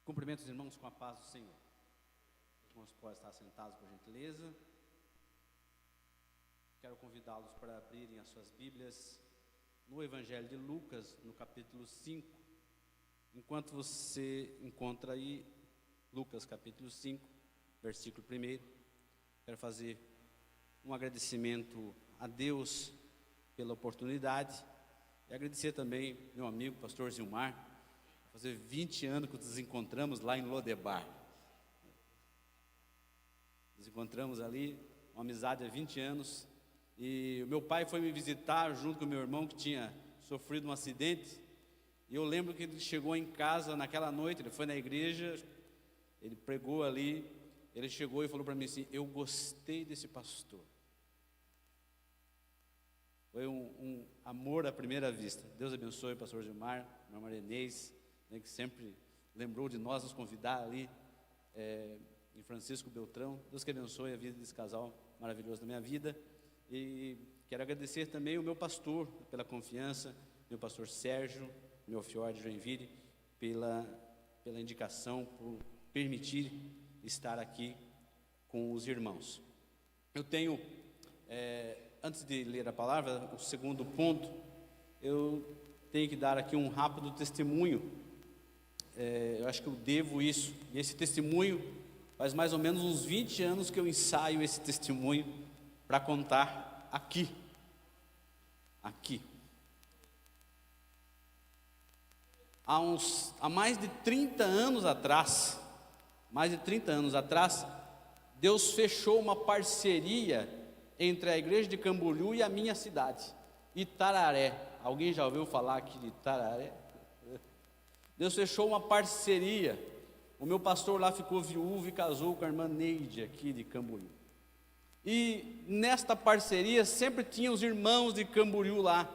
Cumprimento os irmãos com a paz do Senhor. Os irmãos podem estar sentados, por gentileza. Quero convidá-los para abrirem as suas Bíblias no Evangelho de Lucas, no capítulo 5. Enquanto você encontra aí Lucas capítulo 5, versículo 1, quero fazer um agradecimento a Deus pela oportunidade e agradecer também meu amigo pastor Zilmar. Fazer 20 anos que nos encontramos lá em Lodebar. Nos encontramos ali, uma amizade há 20 anos. E o meu pai foi me visitar junto com o meu irmão que tinha sofrido um acidente. E eu lembro que ele chegou em casa naquela noite, ele foi na igreja, ele pregou ali, ele chegou e falou para mim assim: eu gostei desse pastor. Foi um amor à primeira vista. Deus abençoe o pastor Gilmar, irmã Marinês, que sempre lembrou de nós, nos convidar ali em Francisco Beltrão. Deus que abençoe a vida desse casal maravilhoso da minha vida. E quero agradecer também o meu pastor pela confiança, meu pastor Sérgio, meu fior de Joinville, pela indicação, por permitir estar aqui com os irmãos. Eu tenho, antes de ler a palavra, o segundo ponto, eu tenho que dar aqui um rápido testemunho. Eu acho que eu devo isso, e esse testemunho faz mais ou menos uns 20 anos que eu ensaio esse testemunho para contar aqui. Há mais de 30 anos atrás, Deus fechou uma parceria entre a igreja de Camboriú e a minha cidade, Itararé. Alguém já ouviu falar aqui de Itararé? Deus fechou uma parceria. O meu pastor lá ficou viúvo e casou com a irmã Neide aqui de Camboriú. E nesta parceria sempre tinha os irmãos de Camboriú lá.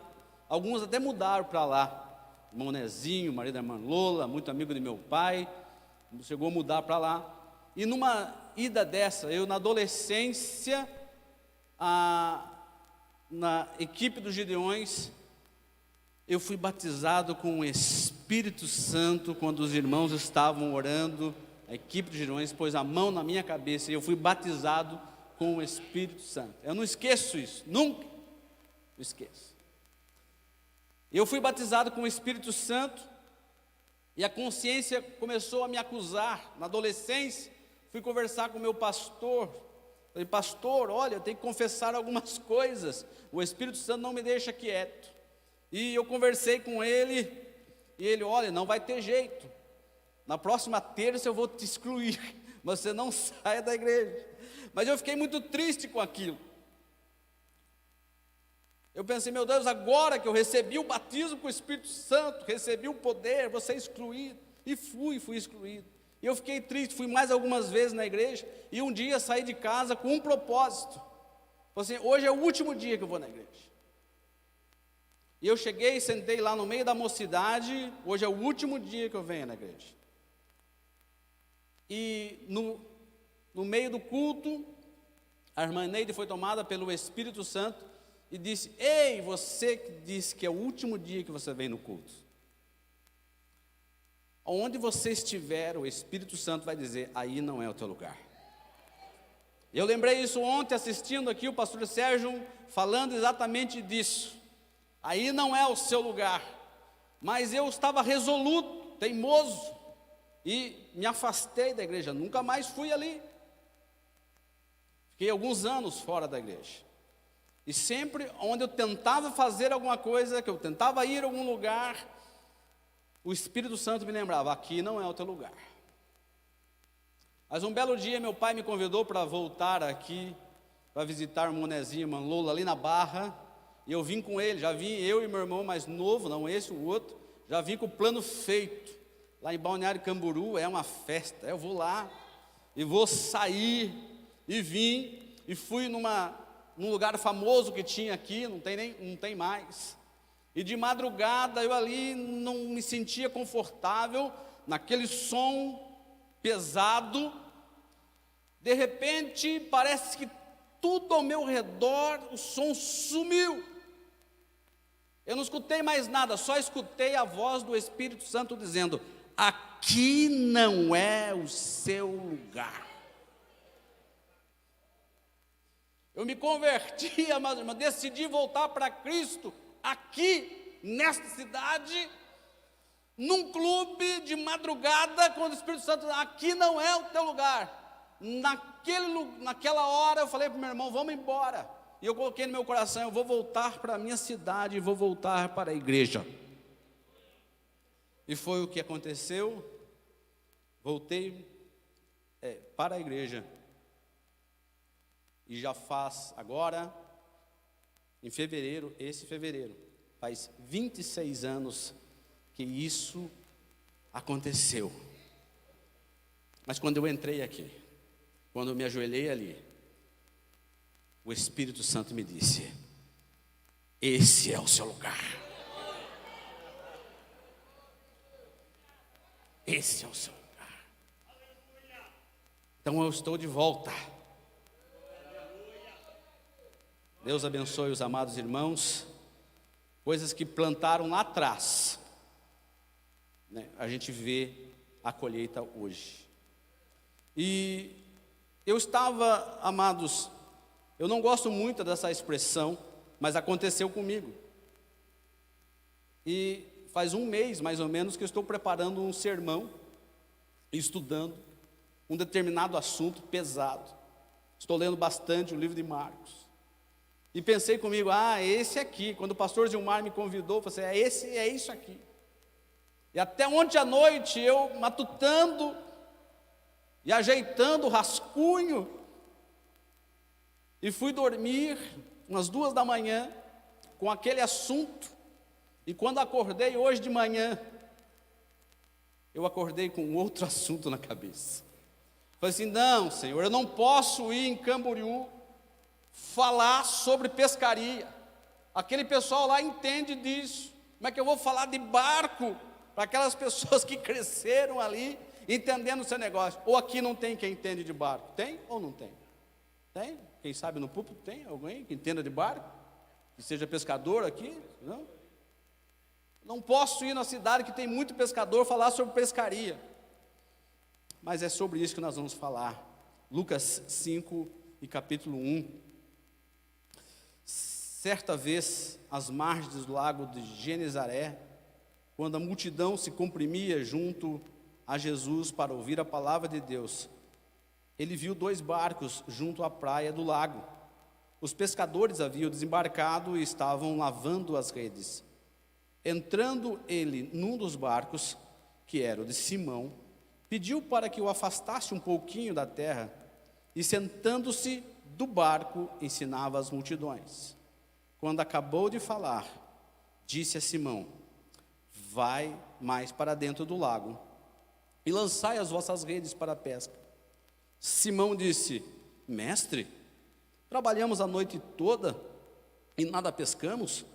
Alguns até mudaram para lá. Irmão Nezinho, marido da irmã Lola, muito amigo de meu pai, chegou a mudar para lá. E numa ida dessa, eu na adolescência, na equipe dos Gideões, eu fui batizado com o Espírito Santo quando os irmãos estavam orando. A equipe de Gideões pôs a mão na minha cabeça e eu fui batizado com o Espírito Santo. Eu não esqueço isso, nunca esqueço. Eu fui batizado com o Espírito Santo e a consciência começou a me acusar. Na adolescência, fui conversar com o meu pastor. Falei: pastor, olha, eu tenho que confessar algumas coisas. O Espírito Santo não me deixa quieto. E eu conversei com ele, e ele: olha, não vai ter jeito, na próxima terça eu vou te excluir, você não saia da igreja. Mas eu fiquei muito triste com aquilo. Eu pensei: meu Deus, agora que eu recebi o batismo com o Espírito Santo, recebi o poder, vou ser excluído. E fui excluído. E eu fiquei triste, fui mais algumas vezes na igreja, e um dia saí de casa com um propósito. Falei assim: hoje é o último dia que eu vou na igreja. E eu cheguei, sentei lá no meio da mocidade. Hoje é o último dia que eu venho na igreja. E no meio do culto, a irmã Neide foi tomada pelo Espírito Santo e disse: ei, você que disse que é o último dia que você vem no culto, onde você estiver, o Espírito Santo vai dizer: aí não é o teu lugar. Eu lembrei isso ontem, assistindo aqui o pastor Sérgio falando exatamente disso. Aí não é o seu lugar. Mas eu estava resoluto, teimoso, e me afastei da igreja, nunca mais fui ali. Fiquei alguns anos fora da igreja. E sempre onde eu tentava fazer alguma coisa, que eu tentava ir a algum lugar, o Espírito Santo me lembrava: aqui não é o teu lugar. Mas um belo dia meu pai me convidou para voltar aqui, para visitar o Monezinho, irmã Lola, ali na Barra. E eu vim com ele, já vim eu e meu irmão mais novo, não esse, o outro, já vim com o plano feito. Lá em Balneário Camboriú é uma festa. Eu vou lá e vou sair, e vim e fui num lugar famoso que tinha aqui, não tem mais. E de madrugada eu ali não me sentia confortável, naquele som pesado. De repente parece que tudo ao meu redor, o som sumiu. Eu não escutei mais nada, só escutei a voz do Espírito Santo dizendo: aqui aqui não é o seu lugar. Eu me converti, amados irmãos, decidi voltar para Cristo aqui, nesta cidade, num clube de madrugada, quando o Espírito Santo, aqui não é o teu lugar. Naquela hora eu falei para o meu irmão, vamos embora. E eu coloquei no meu coração, eu vou voltar para a minha cidade, vou voltar para a igreja. E foi o que aconteceu. Voltei para a igreja. E já faz agora, em fevereiro, esse fevereiro, faz 26 anos que isso aconteceu. Mas quando eu entrei aqui, quando eu me ajoelhei ali, o Espírito Santo me disse: esse é o seu lugar. Esse é o seu lugar. Então eu estou de volta. Deus abençoe os amados irmãos. Coisas que plantaram lá atrás, né, a gente vê a colheita hoje. E eu estava, amados, eu não gosto muito dessa expressão, mas aconteceu comigo. E faz um mês, mais ou menos, que eu estou preparando um sermão, estudando um determinado assunto pesado. Estou lendo bastante o livro de Marcos. E pensei comigo, esse aqui, quando o pastor Gilmar me convidou, eu falei, é isso aqui. E até ontem à noite, eu matutando e ajeitando o rascunho, e fui dormir umas 2 da manhã, com aquele assunto, e quando acordei hoje de manhã, eu acordei com outro assunto na cabeça. Falei assim, não, Senhor, eu não posso ir em Camboriú falar sobre pescaria. Aquele pessoal lá entende disso. Como é que eu vou falar de barco para aquelas pessoas que cresceram ali, entendendo o seu negócio? Ou aqui não tem quem entende de barco? Tem ou não tem? Tem? Quem sabe no púlpito tem alguém que entenda de barco? Que seja pescador aqui? Não? Não posso ir na cidade que tem muito pescador falar sobre pescaria. Mas é sobre isso que nós vamos falar. Lucas 5 e capítulo 1. Certa vez, às margens do lago de Genezaré, quando a multidão se comprimia junto a Jesus para ouvir a palavra de Deus, ele viu 2 barcos junto à praia do lago. Os pescadores haviam desembarcado e estavam lavando as redes. Entrando ele num dos barcos, que era o de Simão, pediu para que o afastasse um pouquinho da terra, e sentando-se do barco, ensinava as multidões. Quando acabou de falar, disse a Simão: vai mais para dentro do lago e lançai as vossas redes para a pesca. Simão disse: mestre, trabalhamos a noite toda e nada pescamos,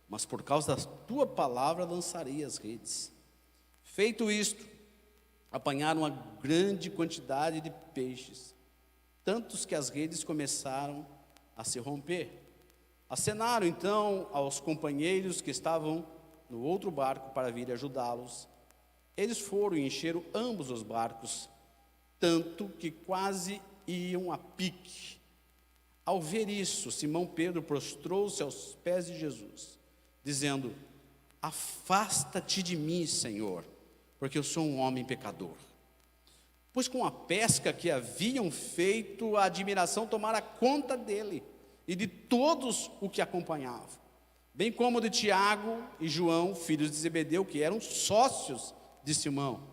mas por causa da tua palavra lançarei as redes. Feito isto, apanharam uma grande quantidade de peixes, tantos que as redes começaram a se romper. Acenaram então aos companheiros que estavam no outro barco para vir ajudá-los. Eles foram e encheram ambos os barcos, tanto que quase iam a pique. Ao ver isso, Simão Pedro prostrou-se aos pés de Jesus, dizendo: afasta-te de mim, Senhor, porque eu sou um homem pecador. Pois com a pesca que haviam feito, a admiração tomara conta dele e de todos o que acompanhavam, bem como de Tiago e João, filhos de Zebedeu, que eram sócios de Simão.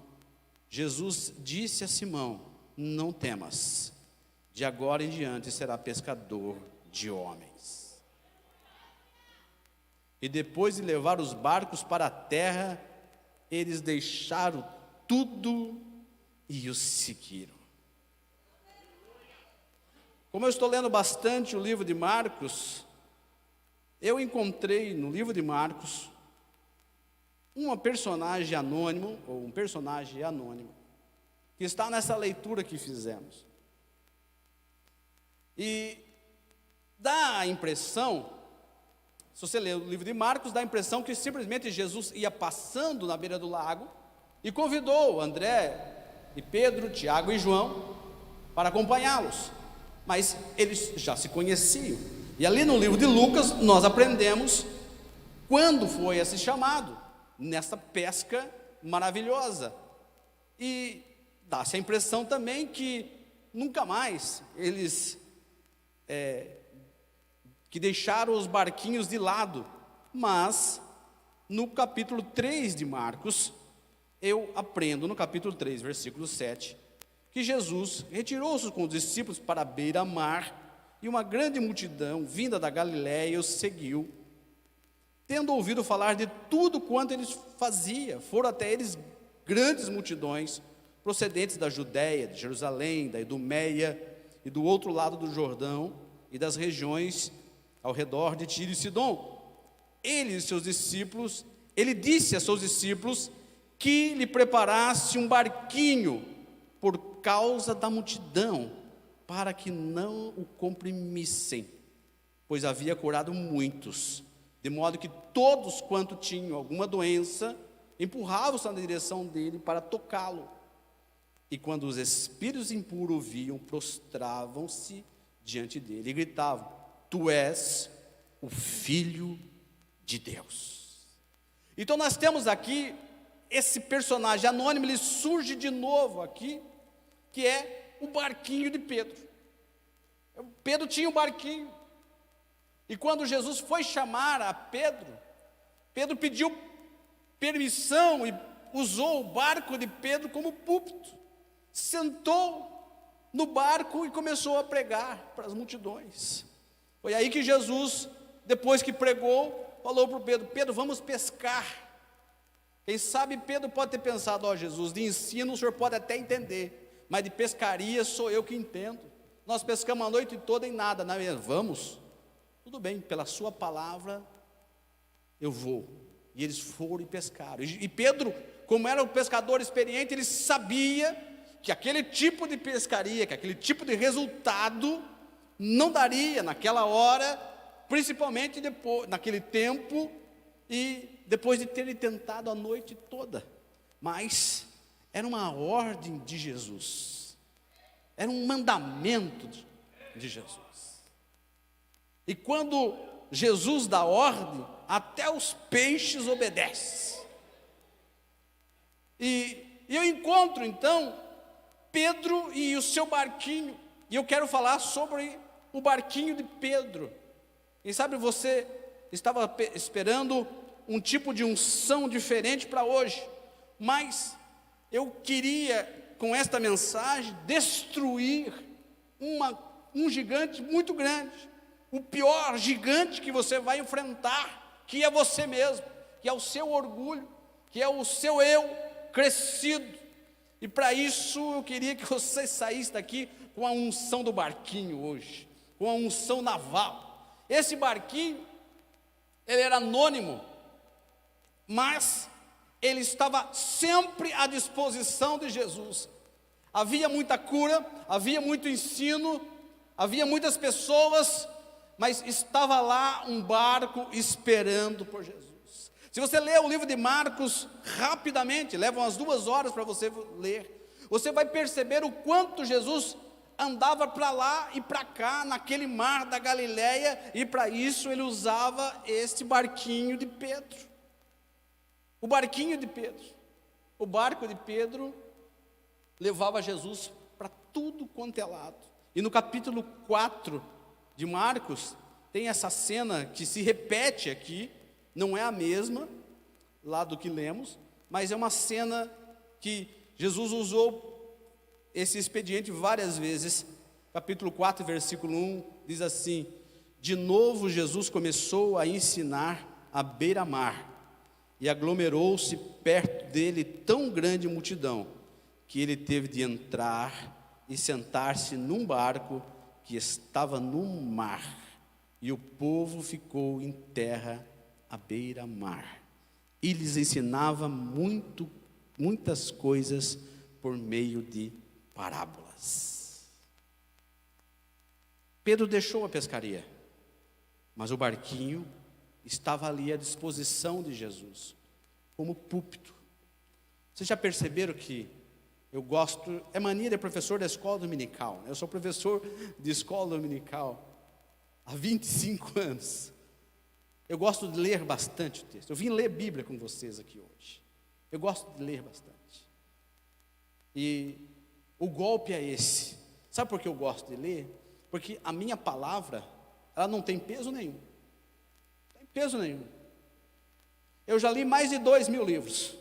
Jesus disse a Simão: não temas, de agora em diante será pescador de homens. E depois de levar os barcos para a terra, eles deixaram tudo e os seguiram. Como eu estou lendo bastante o livro de Marcos, eu encontrei no livro de Marcos um personagem anônimo, que está nessa leitura que fizemos. E dá a impressão, se você ler o livro de Marcos, dá a impressão que simplesmente Jesus ia passando na beira do lago e convidou André e Pedro, Tiago e João para acompanhá-los, mas eles já se conheciam. E ali no livro de Lucas nós aprendemos quando foi esse chamado, nessa pesca maravilhosa. E dá-se a impressão também que nunca mais eles que deixaram os barquinhos de lado. Mas no capítulo 3 de Marcos, eu aprendo no capítulo 3, versículo 7, que Jesus retirou-se com os discípulos para a beira-mar, e uma grande multidão vinda da Galiléia os seguiu. Tendo ouvido falar de tudo quanto eles faziam, foram até eles grandes multidões, procedentes da Judéia, de Jerusalém, da Idumeia e do outro lado do Jordão, e das regiões ao redor de Tiro e Sidom. Ele disse a seus discípulos que lhe preparasse um barquinho por causa da multidão, para que não o comprimissem, pois havia curado muitos, de modo que todos quanto tinham alguma doença, empurravam-se na direção dele para tocá-lo. E quando os espíritos impuros o viam, prostravam-se diante dele e gritavam: Tu és o Filho de Deus. Então nós temos aqui esse personagem anônimo, ele surge de novo aqui, que é o barquinho de Pedro. Pedro tinha um barquinho, e quando Jesus foi chamar a Pedro, Pedro pediu permissão e usou o barco de Pedro como púlpito, sentou no barco e começou a pregar para as multidões. Foi aí que Jesus, depois que pregou, falou para o Pedro: Pedro, vamos pescar. Quem sabe Pedro pode ter pensado: ó, Jesus, de ensino o senhor pode até entender, mas de pescaria sou eu que entendo. Nós pescamos a noite toda em nada, não é mesmo? Vamos? Tudo bem, pela sua palavra eu vou. E eles foram e pescaram. E Pedro, como era um pescador experiente, ele sabia que aquele tipo de pescaria, que aquele tipo de resultado não daria naquela hora, principalmente depois, naquele tempo, e depois de terem tentado a noite toda. Mas era uma ordem de Jesus, era um mandamento de Jesus. E quando Jesus dá ordem, até os peixes obedecem. E eu encontro então Pedro e o seu barquinho, e eu quero falar sobre o barquinho de Pedro. Quem sabe você estava esperando um tipo de unção diferente para hoje, mas eu queria, com esta mensagem, destruir um gigante muito grande, o pior gigante que você vai enfrentar, que é você mesmo, que é o seu orgulho, que é o seu eu crescido. E para isso eu queria que você saísse daqui com a unção do barquinho hoje, com a unção naval. Esse barquinho, ele era anônimo, mas ele estava sempre à disposição de Jesus. Havia muita cura, havia muito ensino, havia muitas pessoas, mas estava lá um barco esperando por Jesus. Se você ler o livro de Marcos rapidamente, leva umas 2 horas para você ler, você vai perceber o quanto Jesus andava para lá e para cá, naquele mar da Galileia, e para isso ele usava este barquinho de Pedro. O barquinho de Pedro, o barco de Pedro levava Jesus para tudo quanto é lado. E no capítulo 4 de Marcos, tem essa cena que se repete aqui, não é a mesma lá do que lemos, mas é uma cena que Jesus usou esse expediente várias vezes. Capítulo 4, versículo 1, diz assim: de novo Jesus começou a ensinar à beira-mar, e aglomerou-se perto dele tão grande multidão, que ele teve de entrar e sentar-se num barco que estava no mar, e o povo ficou em terra à beira-mar. E lhes ensinava muitas coisas por meio de parábolas. Pedro deixou a pescaria, mas o barquinho estava ali à disposição de Jesus, como púlpito. Vocês já perceberam que eu gosto, é mania de professor da escola dominical, né? Eu sou professor de escola dominical há 25 anos. Eu gosto de ler bastante o texto. Eu vim ler Bíblia com vocês aqui hoje. Eu gosto de ler bastante. E o golpe é esse. Sabe por que eu gosto de ler? Porque a minha palavra, ela não tem peso nenhum. Não tem peso nenhum. Eu já li mais de 2.000 livros.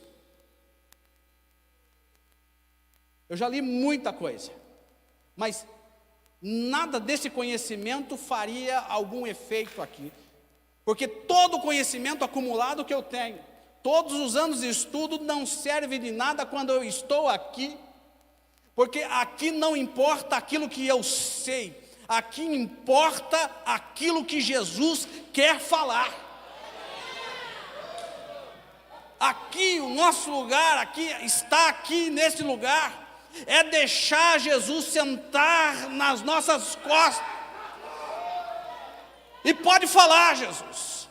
Eu já li muita coisa. Mas nada desse conhecimento faria algum efeito aqui. Porque todo o conhecimento acumulado que eu tenho, todos os anos de estudo, não serve de nada quando eu estou aqui. Porque aqui não importa aquilo que eu sei, aqui importa aquilo que Jesus quer falar. Aqui, o nosso lugar, aqui, está aqui nesse lugar, é deixar Jesus sentar nas nossas costas. E pode falar, Jesus.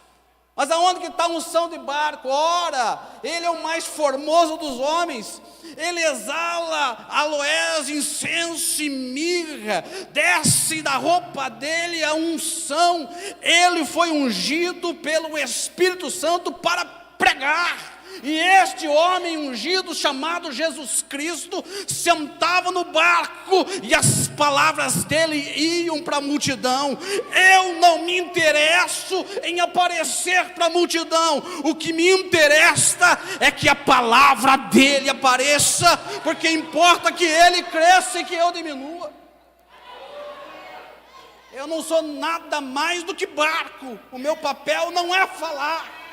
Mas aonde que está a unção de barco? Ora, ele é o mais formoso dos homens. Ele exala aloés, incenso e mirra. Desce da roupa dele a unção. Ele foi ungido pelo Espírito Santo para pregar. E este homem ungido, chamado Jesus Cristo, sentava no barco e as palavras dele iam para a multidão. Eu não me interesso em aparecer para a multidão. O que me interessa é que a palavra dele apareça, porque importa que ele cresça e que eu diminua. Eu não sou nada mais do que barco. O meu papel não é falar.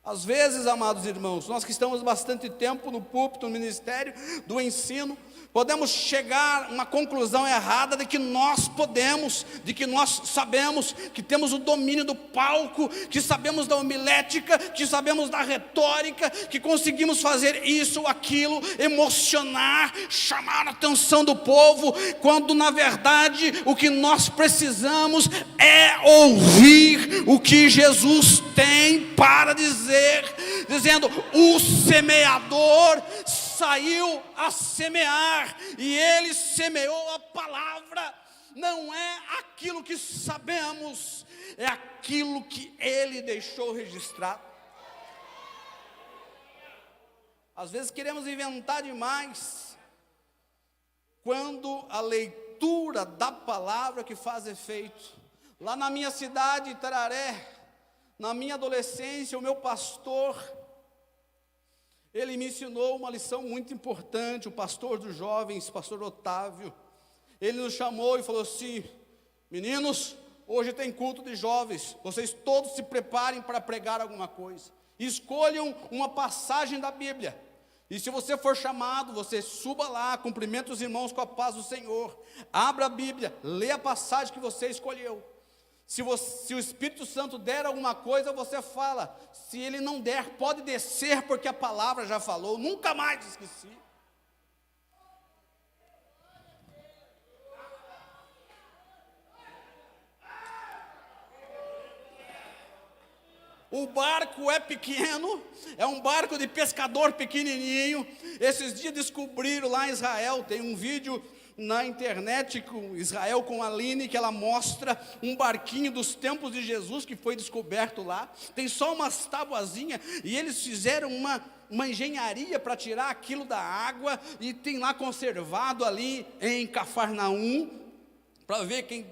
Às vezes, amados irmãos, nós que estamos bastante tempo no púlpito, no ministério do ensino, podemos chegar a uma conclusão errada de que nós podemos, de que nós sabemos, que temos o domínio do palco, que sabemos da homilética, que sabemos da retórica, que conseguimos fazer isso ou aquilo, emocionar, chamar a atenção do povo, quando na verdade o que nós precisamos é ouvir o que Jesus tem para dizer, dizendo: o semeador saiu a semear, e ele semeou a palavra. Não é aquilo que sabemos, é aquilo que ele deixou registrado. Às vezes queremos inventar demais, quando a leitura da palavra que faz efeito. Lá na minha cidade, Tararé, na minha adolescência, o meu pastor, ele me ensinou uma lição muito importante. O pastor dos jovens, pastor Otávio, ele nos chamou e falou assim: meninos, hoje tem culto de jovens, vocês todos se preparem para pregar alguma coisa, escolham uma passagem da Bíblia, e se você for chamado, você suba lá, cumprimenta os irmãos com a paz do Senhor, abra a Bíblia, lê a passagem que você escolheu. Se o Espírito Santo der alguma coisa, você fala. Se ele não der, pode descer, porque a palavra já falou. Nunca mais esqueci. O barco é pequeno, é um barco de pescador pequenininho. Esses dias descobriram lá em Israel, tem um vídeo na internet com Israel, com a Aline, que ela mostra um barquinho dos tempos de Jesus que foi descoberto lá. Tem só umas tabuazinhas e eles fizeram uma engenharia para tirar aquilo da água, e tem lá conservado ali em Cafarnaum, para ver quem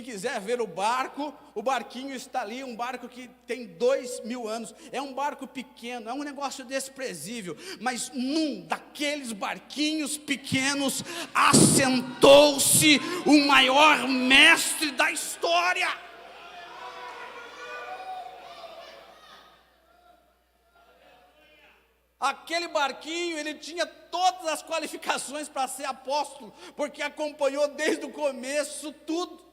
quiser ver o barquinho está ali, um barco que tem 2.000 anos, é um barco pequeno, é um negócio desprezível, mas num daqueles barquinhos pequenos, assentou-se o maior mestre da história. Aquele barquinho, ele tinha todas as qualificações para ser apóstolo, porque acompanhou desde o começo tudo.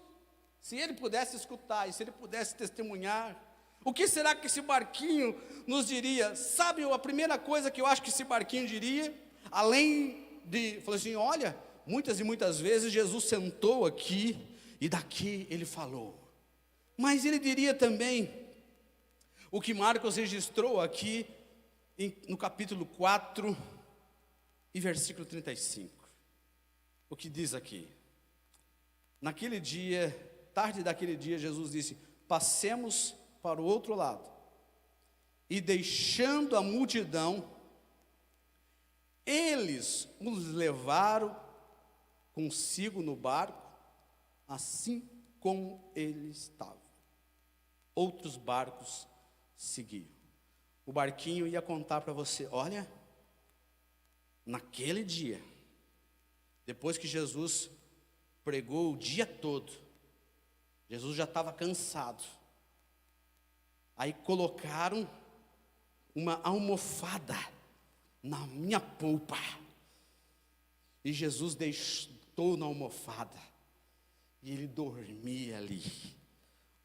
Se ele pudesse escutar, e se ele pudesse testemunhar, o que será que esse barquinho nos diria? Sabe, a primeira coisa que eu acho que esse barquinho diria, além de, falou assim: olha, muitas e muitas vezes Jesus sentou aqui, e daqui ele falou. Mas ele diria também o que Marcos registrou aqui no capítulo 4 e versículo 35. O que diz aqui? Naquele dia, tarde daquele dia, Jesus disse: passemos para o outro lado. E deixando a multidão, eles os levaram consigo no barco, assim como ele estava. Outros barcos seguiam. O barquinho ia contar para você: olha, naquele dia, depois que Jesus pregou o dia todo, Jesus já estava cansado. Aí colocaram uma almofada na minha polpa. E Jesus deitou na almofada. E ele dormia ali.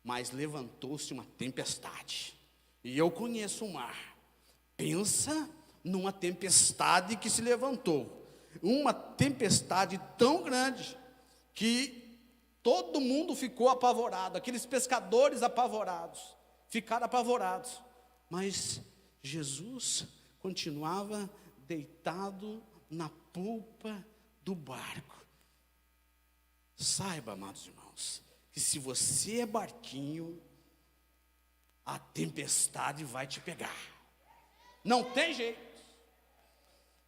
Mas levantou-se uma tempestade. E eu conheço o mar. Pensa numa tempestade que se levantou. Uma tempestade tão grande que todo mundo ficou apavorado. Aqueles pescadores apavorados ficaram apavorados. Mas Jesus continuava deitado na polpa do barco. Saiba, amados irmãos, que se você é barquinho, a tempestade vai te pegar. Não tem jeito.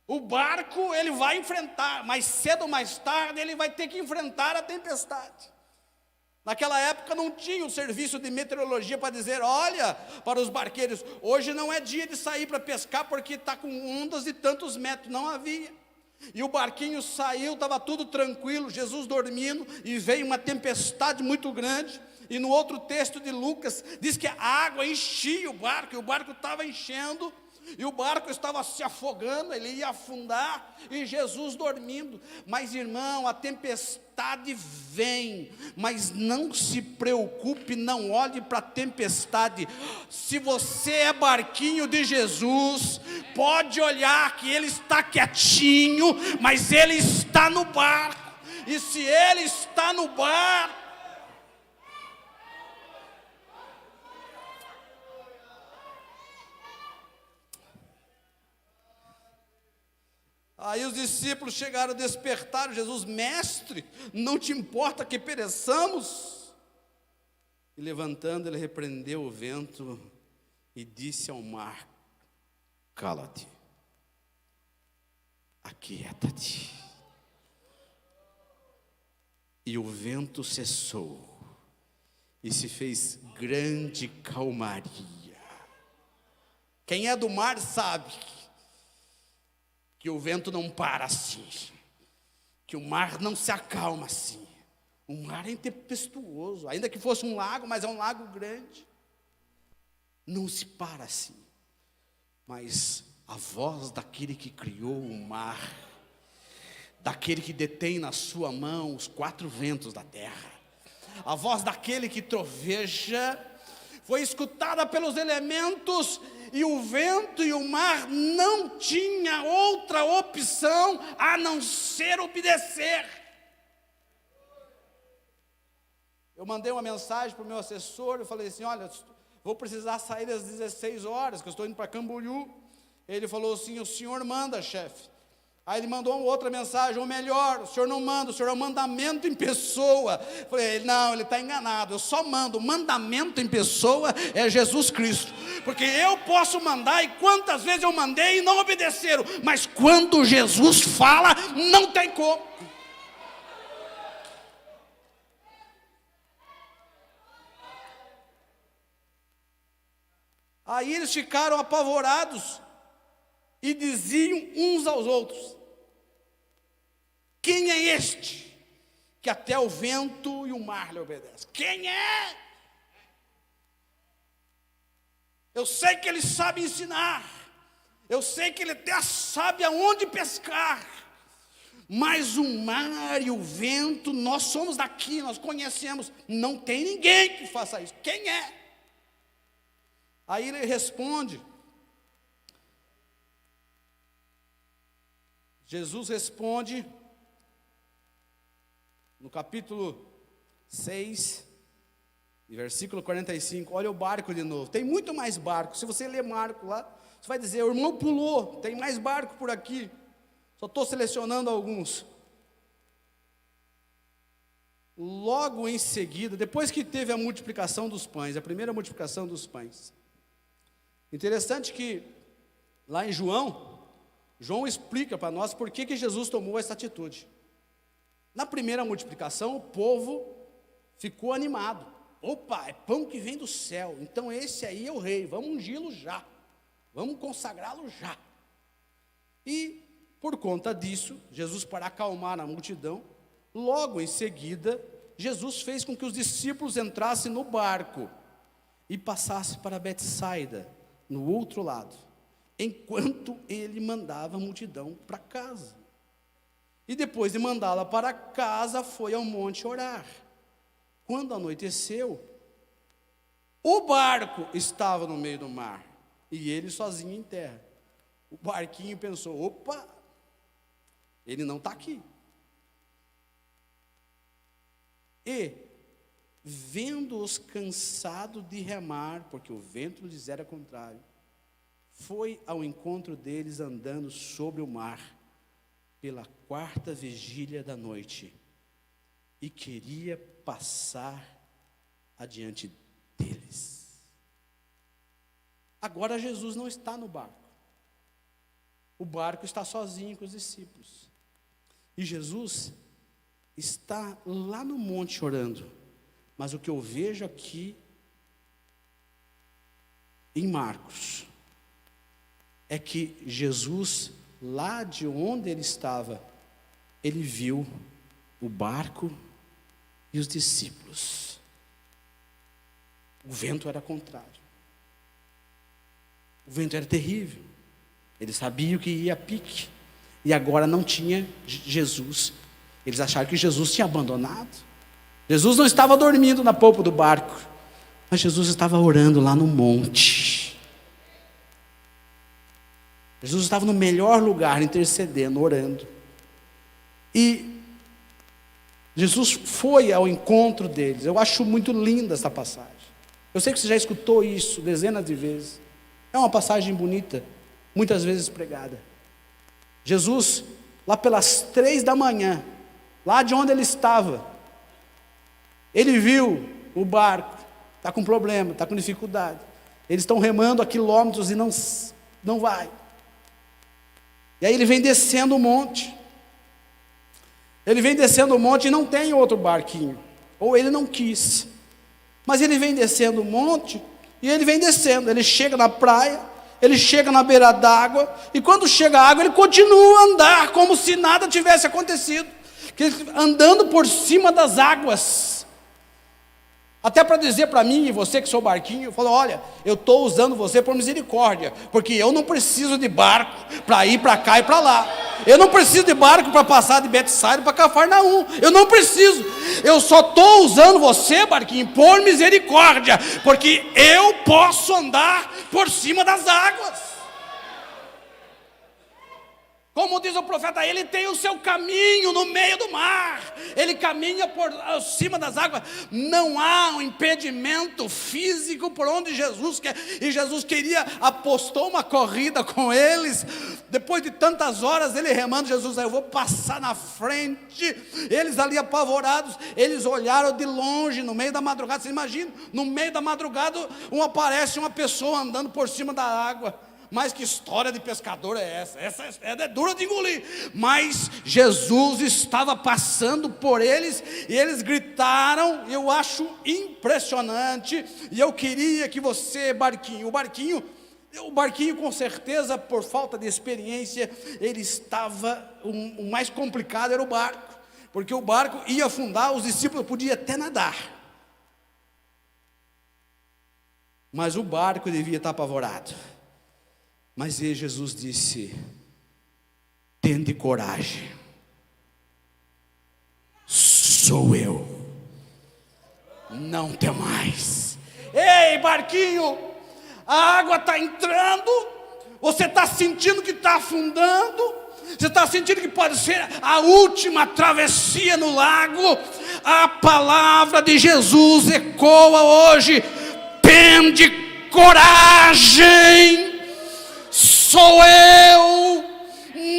O barco ele vai enfrentar, mais cedo ou mais tarde ele vai ter que enfrentar a tempestade. Naquela época não tinha um serviço de meteorologia para dizer: olha, para os barqueiros, hoje não é dia de sair para pescar porque está com ondas de tantos metros. Não havia. E o barquinho saiu, estava tudo tranquilo, Jesus dormindo, e veio uma tempestade muito grande. E no outro texto de Lucas, diz que a água enchia o barco, e o barco estava enchendo, e o barco estava se afogando, ele ia afundar, e Jesus dormindo. Mas irmão, a tempestade vem, mas não se preocupe, não olhe para a tempestade. Se você é barquinho de Jesus, pode olhar que ele está quietinho, mas ele está no barco. E se ele está no barco, aí os discípulos chegaram, despertaram Jesus: mestre, não te importa que pereçamos? E levantando, ele repreendeu o vento e disse ao mar: cala-te, aquieta-te. E o vento cessou, e se fez grande calmaria. Quem é do mar sabe que o vento não para assim, que o mar não se acalma assim. O mar é tempestuoso, ainda que fosse um lago, mas é um lago grande, não se para assim. Mas a voz daquele que criou o mar, daquele que detém na sua mão os 4 ventos da terra, a voz daquele que troveja, foi escutada pelos elementos. E o vento e o mar não tinha outra opção a não ser obedecer. Eu mandei uma mensagem para o meu assessor, eu falei assim: olha, vou precisar sair às 16 horas, que eu estou indo para Camboriú. Ele falou assim: o senhor manda, chefe. Aí ele mandou uma outra mensagem: ou melhor, o senhor não manda, o senhor é um mandamento em pessoa. Eu falei: não, ele está enganado, eu só mando. O mandamento em pessoa é Jesus Cristo. Porque eu posso mandar, e quantas vezes eu mandei e não obedeceram. Mas quando Jesus fala, não tem como. Aí eles ficaram apavorados e diziam uns aos outros: quem é este que até o vento e o mar lhe obedecem? Quem é? Eu sei que ele sabe ensinar, eu sei que ele até sabe aonde pescar, mas o mar e o vento, nós somos daqui, nós conhecemos, não tem ninguém que faça isso. Quem é? Aí ele responde, Jesus responde, no capítulo 6, E versículo 45, olha o barco de novo. Tem muito mais barco. Se você ler Marcos lá, você vai dizer, o irmão pulou, tem mais barco por aqui. Só estou selecionando alguns. Logo em seguida, depois que teve a multiplicação dos pães, a primeira multiplicação dos pães. Interessante que lá em João explica para nós por que Jesus tomou essa atitude. Na primeira multiplicação, o povo ficou animado. Opa, é pão que vem do céu, então esse aí é o rei, vamos ungí-lo já, vamos consagrá-lo já. E por conta disso, Jesus, para acalmar a multidão, logo em seguida, Jesus fez com que os discípulos entrassem no barco e passassem para Betsaida, no outro lado, enquanto ele mandava a multidão para casa. E depois de mandá-la para casa, foi ao monte orar. Quando anoiteceu, o barco estava no meio do mar, e ele sozinho em terra. O barquinho pensou, opa, ele não está aqui. E, vendo-os cansados de remar, porque o vento lhes era contrário, foi ao encontro deles andando sobre o mar, pela 4ª vigília da noite, e queria passar adiante deles. Agora Jesus não está no barco. O barco está sozinho com os discípulos. E Jesus está lá no monte orando. Mas o que eu vejo aqui em Marcos é que Jesus, lá de onde ele estava, ele viu o barco e os discípulos. O vento era contrário. O vento era terrível. Ele sabia que ia a pique. E agora não tinha Jesus. Eles acharam que Jesus tinha abandonado. Jesus não estava dormindo na polpa do barco, mas Jesus estava orando lá no monte. Jesus estava no melhor lugar, intercedendo, orando. E Jesus foi ao encontro deles. Eu acho muito linda essa passagem. Eu sei que você já escutou isso dezenas de vezes. É uma passagem bonita, muitas vezes pregada. Jesus, lá pelas 3 da manhã, lá de onde ele estava, ele viu o barco, está com problema, está com dificuldade. Eles estão remando a quilômetros e não vai. E aí ele vem descendo o monte. Ele vem descendo o monte e não tem outro barquinho. Ou ele não quis. Mas ele vem descendo o monte e ele vem descendo. Ele chega na praia, ele chega na beira d'água. E quando chega a água, ele continua a andar como se nada tivesse acontecido. Andando por cima das águas. Até para dizer para mim e você que sou barquinho, eu falo, olha, eu estou usando você por misericórdia, porque eu não preciso de barco para ir para cá e para lá. Eu não preciso de barco para passar de Betsaida para Cafarnaum. Eu não preciso. Eu só estou usando você, barquinho, por misericórdia, porque eu posso andar por cima das águas. Como diz o profeta, ele tem o seu caminho no meio do mar. Ele caminha por cima das águas. Não há um impedimento físico por onde Jesus quer. E Jesus apostou uma corrida com eles. Depois de tantas horas, ele remando, Jesus, eu vou passar na frente. Eles ali apavorados, eles olharam de longe, no meio da madrugada. Você imagina, no meio da madrugada, aparece uma pessoa andando por cima da água. Mas que história de pescador é essa? Essa é dura de engolir. Mas Jesus estava passando por eles e eles gritaram. Eu acho impressionante. E eu queria que você, barquinho, o barquinho com certeza, por falta de experiência, ele estava, o mais complicado era o barco. Porque o barco ia afundar, os discípulos podiam até nadar. Mas o barco devia estar apavorado. Mas Jesus disse, tende coragem, sou eu, não temais. Ei, barquinho, a água está entrando, você está sentindo que está afundando, você está sentindo que pode ser a última travessia no lago, A palavra de Jesus ecoa hoje: tende coragem, sou eu,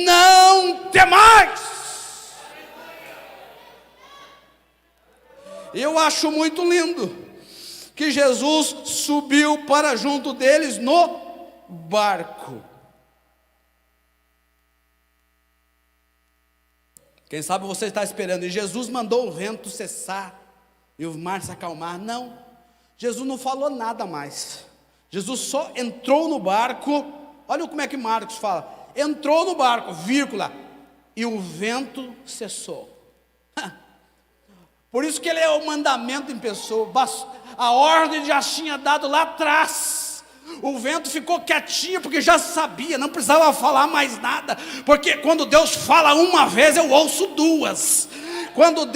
não temais. Eu acho muito lindo que Jesus subiu para junto deles no barco. Quem sabe você está esperando, e Jesus mandou o vento cessar e o mar se acalmar. Não, Jesus não falou nada mais. Jesus só entrou no barco. Olha como é que Marcos fala: entrou no barco, vírgula, e o vento cessou. Por isso que ele é o mandamento em pessoa. A ordem já tinha dado lá atrás. O vento ficou quietinho porque já sabia, não precisava falar mais nada. Porque quando Deus fala uma vez, eu ouço duas. Quando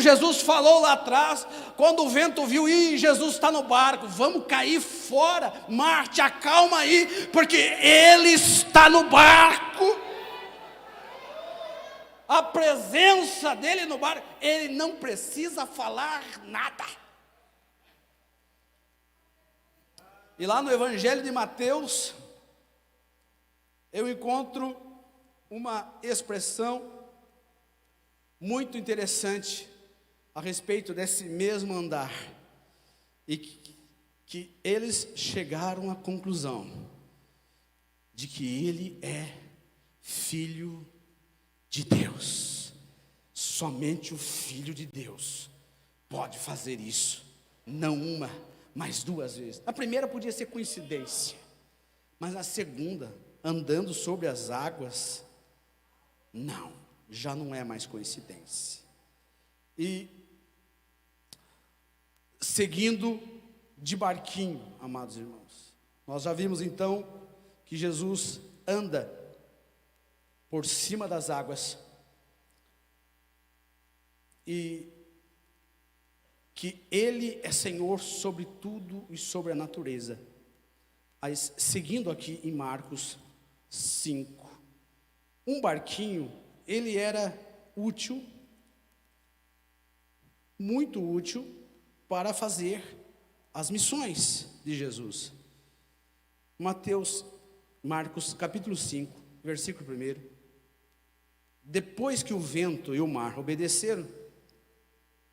Jesus falou lá atrás, quando o vento viu, Jesus está no barco, vamos cair fora, mar, te acalma aí, porque Ele está no barco. A presença dele no barco, ele não precisa falar nada. E lá no Evangelho de Mateus, eu encontro uma expressão muito interessante a respeito desse mesmo andar, e que eles chegaram à conclusão de que ele é filho de Deus. Somente o Filho de Deus pode fazer isso, não uma, mas duas vezes. Na primeira podia ser coincidência, mas na segunda, andando sobre as águas, não, já não é mais coincidência. E seguindo de barquinho, amados irmãos, nós já vimos então que Jesus anda por cima das águas, e que Ele é Senhor sobre tudo e sobre a natureza. Mas, seguindo aqui em Marcos 5, um barquinho, ele era útil, muito útil, para fazer as missões de Jesus. Marcos capítulo 5, versículo 1. Depois que o vento e o mar obedeceram,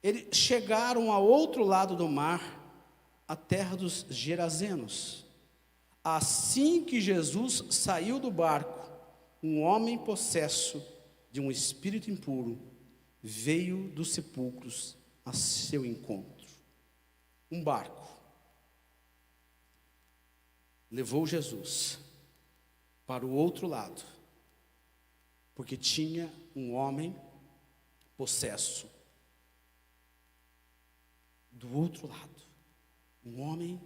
eles chegaram ao outro lado do mar, a terra dos Gerazenos. Assim que Jesus saiu do barco, um homem possesso de um espírito impuro veio dos sepulcros a seu encontro. Um barco levou Jesus para o outro lado, porque tinha um homem possesso do outro lado, um homem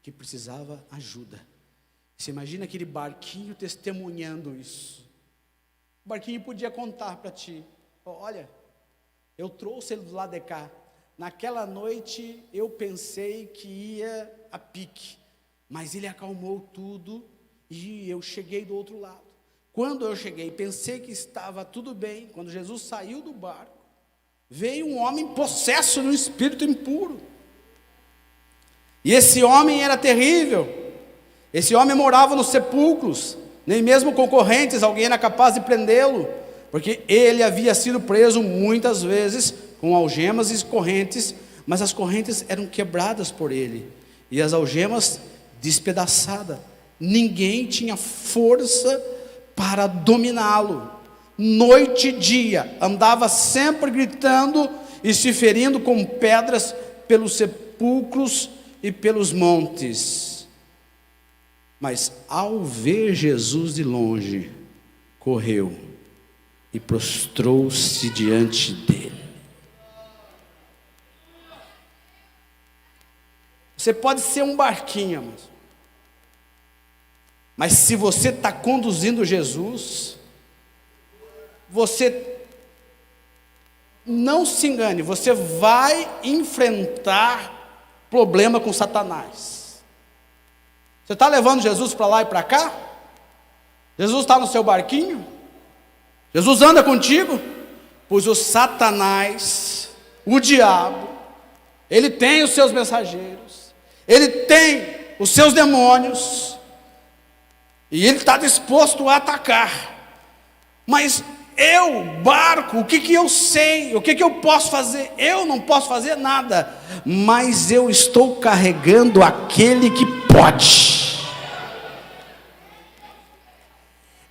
que precisava ajuda. Você imagina aquele barquinho testemunhando isso? O barquinho podia contar para ti: olha, eu trouxe ele do lado de cá, naquela noite eu pensei que ia a pique, mas ele acalmou tudo e eu cheguei do outro lado. Quando eu cheguei, pensei que estava tudo bem. Quando Jesus saiu do barco, veio um homem possesso de um espírito impuro. E esse homem era terrível. Esse homem morava nos sepulcros. Nem mesmo concorrentes, alguém era capaz de prendê-lo, porque ele havia sido preso muitas vezes com algemas e correntes, mas as correntes eram quebradas por ele, e as algemas despedaçadas. Ninguém tinha força para dominá-lo. Noite e dia, andava sempre gritando e se ferindo com pedras pelos sepulcros e pelos montes. Mas ao ver Jesus de longe, correu e prostrou-se diante dele. Você pode ser um barquinho, mas se você está conduzindo Jesus, você não se engane, você vai enfrentar problema com Satanás. Você está levando Jesus para lá e para cá? Jesus está no seu barquinho? Jesus anda contigo? Pois o Satanás, o diabo, ele tem os seus mensageiros, ele tem os seus demônios, e ele está disposto a atacar. Mas eu, barco, o que eu sei? O que eu posso fazer? Eu não posso fazer nada, mas eu estou carregando aquele que pode.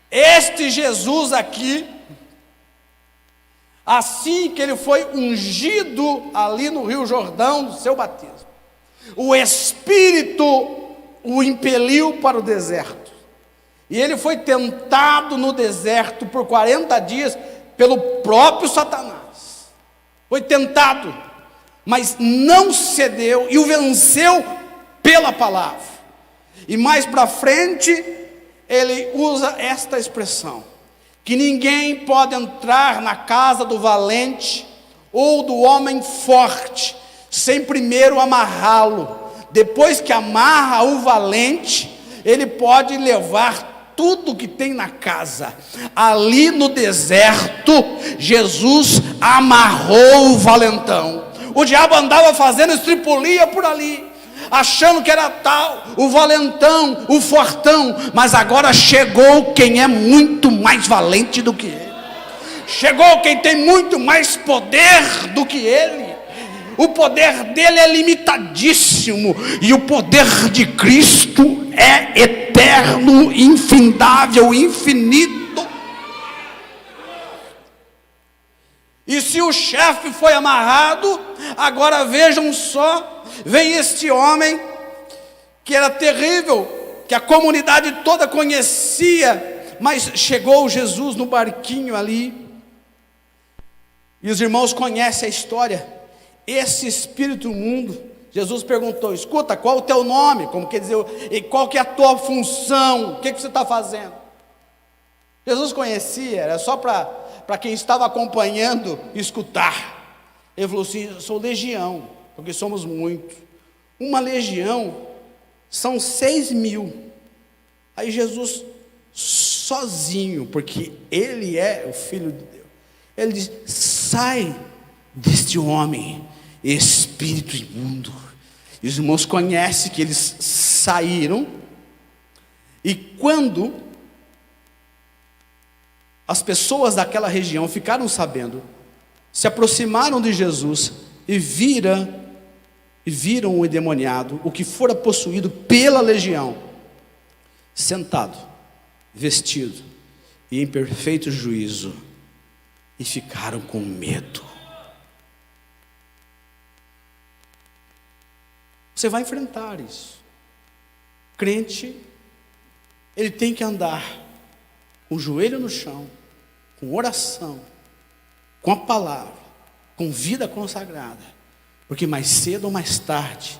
Este Jesus aqui, assim que ele foi ungido ali no Rio Jordão, no seu batismo, o Espírito o impeliu para o deserto. E ele foi tentado no deserto por 40 dias pelo próprio Satanás. Foi tentado, mas não cedeu e o venceu pela palavra. E mais para frente, ele usa esta expressão: que ninguém pode entrar na casa do valente ou do homem forte, sem primeiro amarrá-lo. Depois que amarra o valente, ele pode levar tudo que tem na casa. Ali no deserto, Jesus amarrou o valentão. O diabo andava fazendo estripulia por ali, achando que era tal, o valentão, o fortão. Mas agora chegou quem é muito mais valente do que ele. Chegou quem tem muito mais poder do que ele. O poder dele é limitadíssimo, e o poder de Cristo é eterno, infindável, infinito. E se o chefe foi amarrado, agora vejam só, vem este homem que era terrível, que a comunidade toda conhecia, mas chegou Jesus no barquinho ali, e os irmãos conhecem a história. Esse espírito imundo, Jesus perguntou: escuta, qual o teu nome? Como quer dizer, e qual que é a tua função? O que você está fazendo? Jesus conhecia, era só para quem estava acompanhando escutar. Ele falou assim: eu sou legião, porque somos muitos. Uma legião são 6.000. Aí Jesus, sozinho, porque ele é o Filho de Deus, ele diz: sai deste homem, espírito imundo. E os irmãos conhecem que eles saíram, e quando as pessoas daquela região ficaram sabendo, se aproximaram de Jesus e viram o endemoniado, o que fora possuído pela legião, sentado, vestido e em perfeito juízo, e ficaram com medo. Você vai enfrentar isso. Crente, ele tem que andar com o joelho no chão, com oração, com a palavra, com vida consagrada, porque mais cedo ou mais tarde,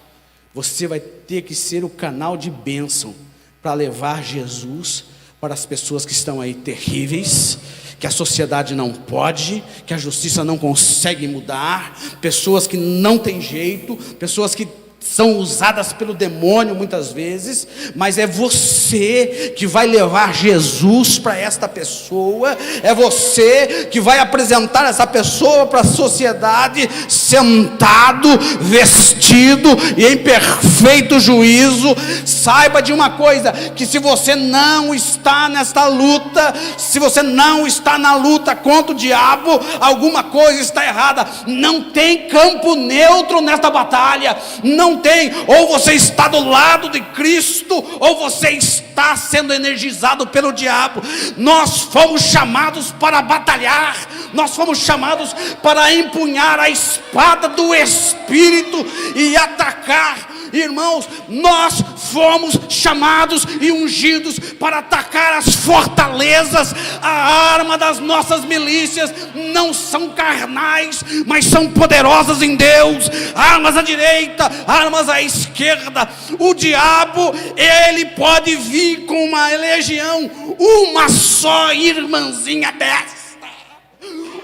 você vai ter que ser o canal de bênção para levar Jesus para as pessoas que estão aí terríveis, que a sociedade não pode, que a justiça não consegue mudar, pessoas que não têm jeito, pessoas que são usadas pelo demônio muitas vezes, mas é você que vai levar Jesus para esta pessoa, é você que vai apresentar essa pessoa para a sociedade, sentado, vestido e em perfeito juízo. Saiba de uma coisa, que se você não está nesta luta, se você não está na luta contra o diabo, alguma coisa está errada. Não tem campo neutro nesta batalha, não tem. Ou você está do lado de Cristo, ou você está sendo energizado pelo diabo. Nós fomos chamados para batalhar, nós fomos chamados para empunhar a espada do Espírito e atacar. Irmãos, nós fomos chamados e ungidos para atacar as fortalezas. A arma das nossas milícias não são carnais, mas são poderosas em Deus. Armas à direita, armas à esquerda. O diabo, ele pode vir com uma legião, uma só irmãzinha dessa.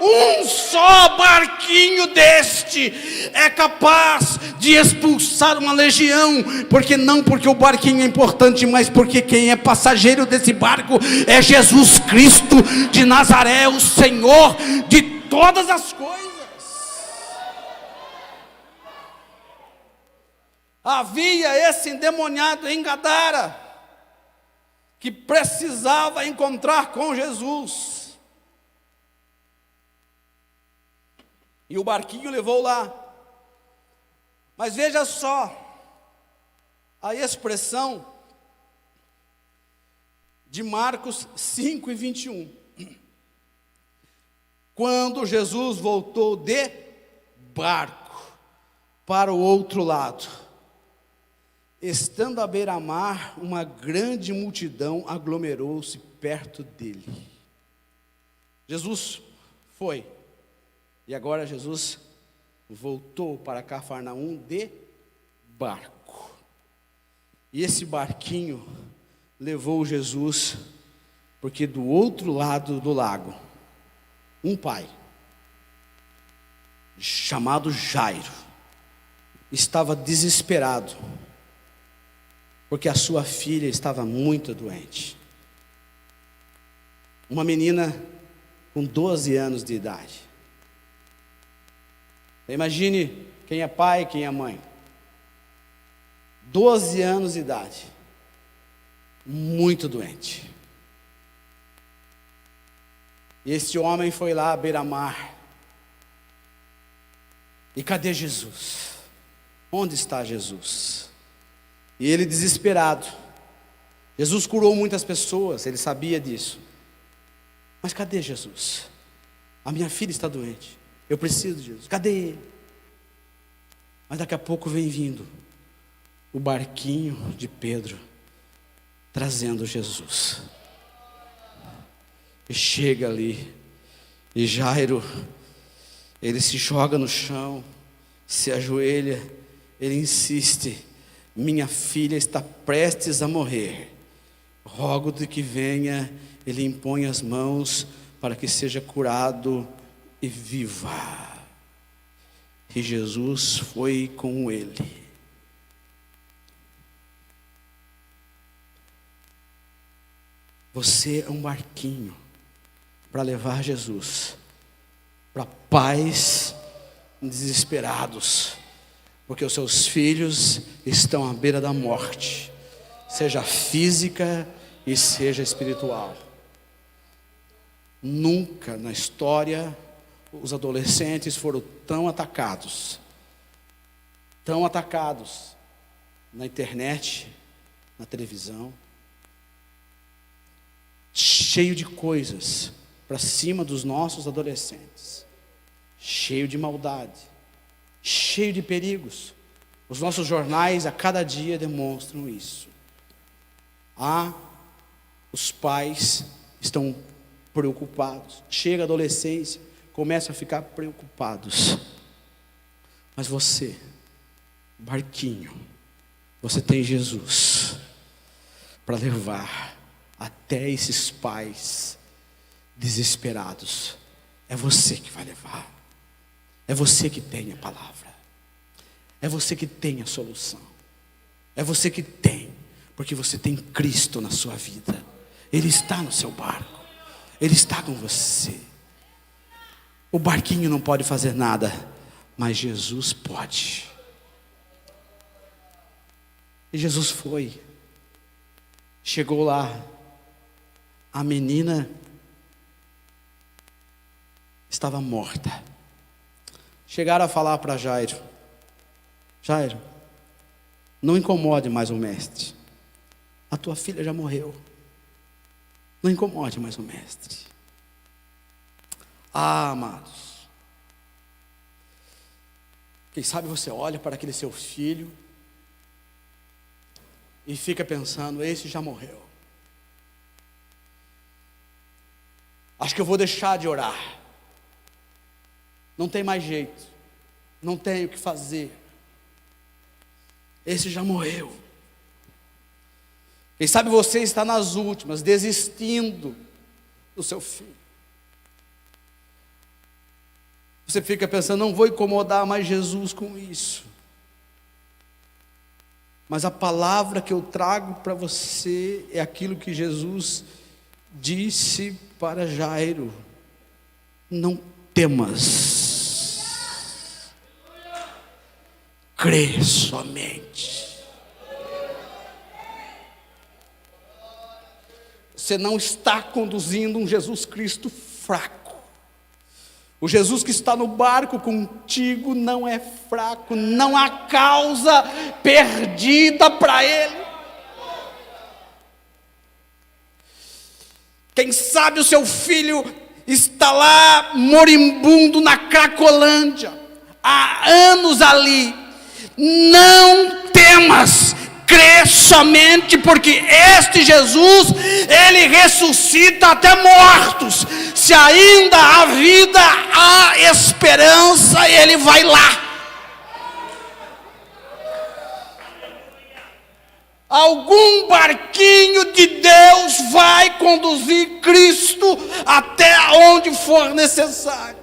Um só barquinho deste é capaz de expulsar uma legião, porque o barquinho é importante, mas porque quem é passageiro desse barco é Jesus Cristo de Nazaré, o Senhor de todas as coisas. Havia esse endemoniado em Gadara, que precisava encontrar com Jesus. E o barquinho levou lá. Mas veja só, a expressão de Marcos 5:21. Quando Jesus voltou de barco para o outro lado, estando à beira-mar, uma grande multidão aglomerou-se perto dele. Jesus foi, e agora Jesus voltou para Cafarnaum de barco. E esse barquinho levou Jesus, porque do outro lado do lago, um pai, chamado Jairo, estava desesperado, porque a sua filha estava muito doente. Uma menina com 12 anos de idade. Imagine quem é pai, quem é mãe. 12 anos de idade. Muito doente. E esse homem foi lá à beira-mar. E cadê Jesus? Onde está Jesus? E ele desesperado. Jesus curou muitas pessoas, ele sabia disso. Mas cadê Jesus? A minha filha está doente. Eu preciso de Jesus. Cadê ele? Mas daqui a pouco vem vindo o barquinho de Pedro, trazendo Jesus. E chega ali, e Jairo, ele se joga no chão, se ajoelha, ele insiste: minha filha está prestes a morrer, rogo de que venha, ele impõe as mãos para que seja curado e viva. E Jesus foi com ele. Você é um barquinho para levar Jesus para pais desesperados, porque os seus filhos estão à beira da morte, seja física e seja espiritual. Nunca na história os adolescentes foram tão atacados na internet, na televisão, cheio de coisas para cima dos nossos adolescentes, cheio de maldade, cheio de perigos. Os nossos jornais a cada dia demonstram isso. Os pais estão preocupados. Chega a adolescência, começam a ficar preocupados. Mas você, barquinho, você tem Jesus para levar até esses pais desesperados. É você que vai levar. É você que tem a palavra. É você que tem a solução. É você que tem, porque você tem Cristo na sua vida. Ele está no seu barco. Ele está com você. O barquinho não pode fazer nada, mas Jesus pode. E Jesus foi. Chegou lá. A menina estava morta. Chegaram a falar para Jairo: Jairo, não incomode mais o mestre. A tua filha já morreu. Não incomode mais o mestre. Amados, quem sabe você olha para aquele seu filho e fica pensando: esse já morreu. Acho que eu vou deixar de orar. Não tem mais jeito. Não tenho o que fazer. Esse já morreu. Quem sabe você está nas últimas, desistindo do seu filho. Você fica pensando: não vou incomodar mais Jesus com isso. Mas a palavra que eu trago para você é aquilo que Jesus disse para Jairo: não temas, crê somente. Você não está conduzindo um Jesus Cristo fraco. O Jesus que está no barco contigo não é fraco, não há causa perdida para ele. Quem sabe o seu filho está lá moribundo na Cracolândia, há anos ali. Não temas, crê somente, porque este Jesus, ele ressuscita até mortos. Se ainda há vida, há esperança, ele vai lá. Algum barquinho de Deus vai conduzir Cristo até onde for necessário.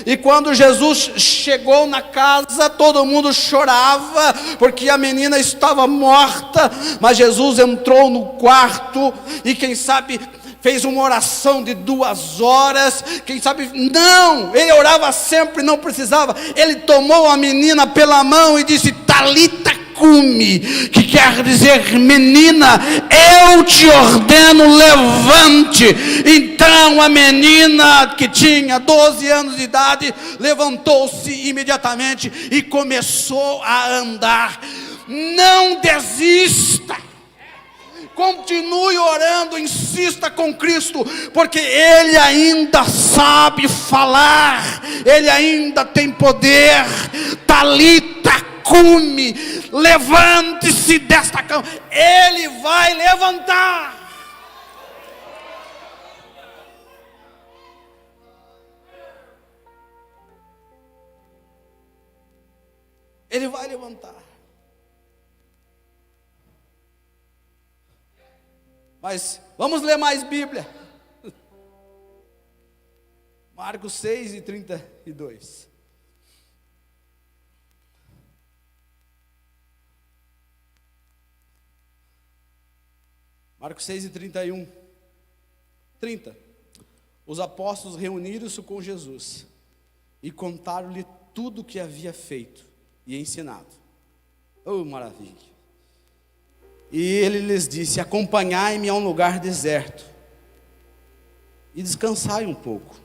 E quando Jesus chegou na casa, todo mundo chorava, porque a menina estava morta. Mas Jesus entrou no quarto e quem sabe fez uma oração de 2 horas. Quem sabe, não, ele orava sempre, não precisava. Ele tomou a menina pela mão e disse: Talita cumi, que quer dizer: menina, eu te ordeno, levante. Então a menina, que tinha 12 anos de idade, levantou-se imediatamente e começou a andar. Não desista, continue orando, insista com Cristo, porque Ele ainda sabe falar, Ele ainda tem poder. Talita cume, levante-se desta cama. Ele vai levantar. Ele vai levantar. Mas vamos ler mais Bíblia. Marcos 6:32. Marcos 6:31. 30. Os apóstolos reuniram-se com Jesus e contaram-lhe tudo o que havia feito e ensinado. Oh, maravilha! E ele lhes disse: acompanhai-me a um lugar deserto e descansai um pouco,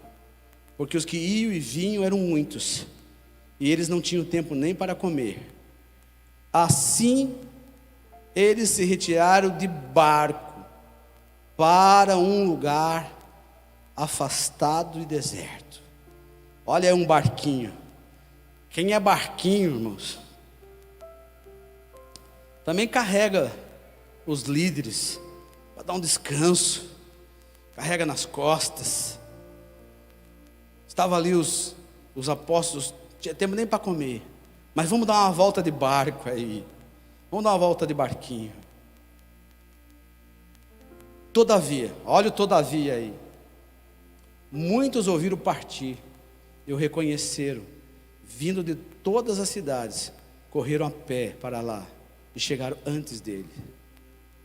porque os que iam e vinham eram muitos, e eles não tinham tempo nem para comer. Assim, eles se retiraram de barco para um lugar afastado e deserto. Olha, é um barquinho. Quem é barquinho, irmãos, também carrega os líderes para dar um descanso, carrega nas costas. Estava ali os apóstolos, não tinha tempo nem para comer, mas vamos dar uma volta de barco aí, vamos dar uma volta de barquinho. Todavia, olha o todavia aí, muitos ouviram partir e o reconheceram, vindo de todas as cidades, correram a pé para lá e chegaram antes dele.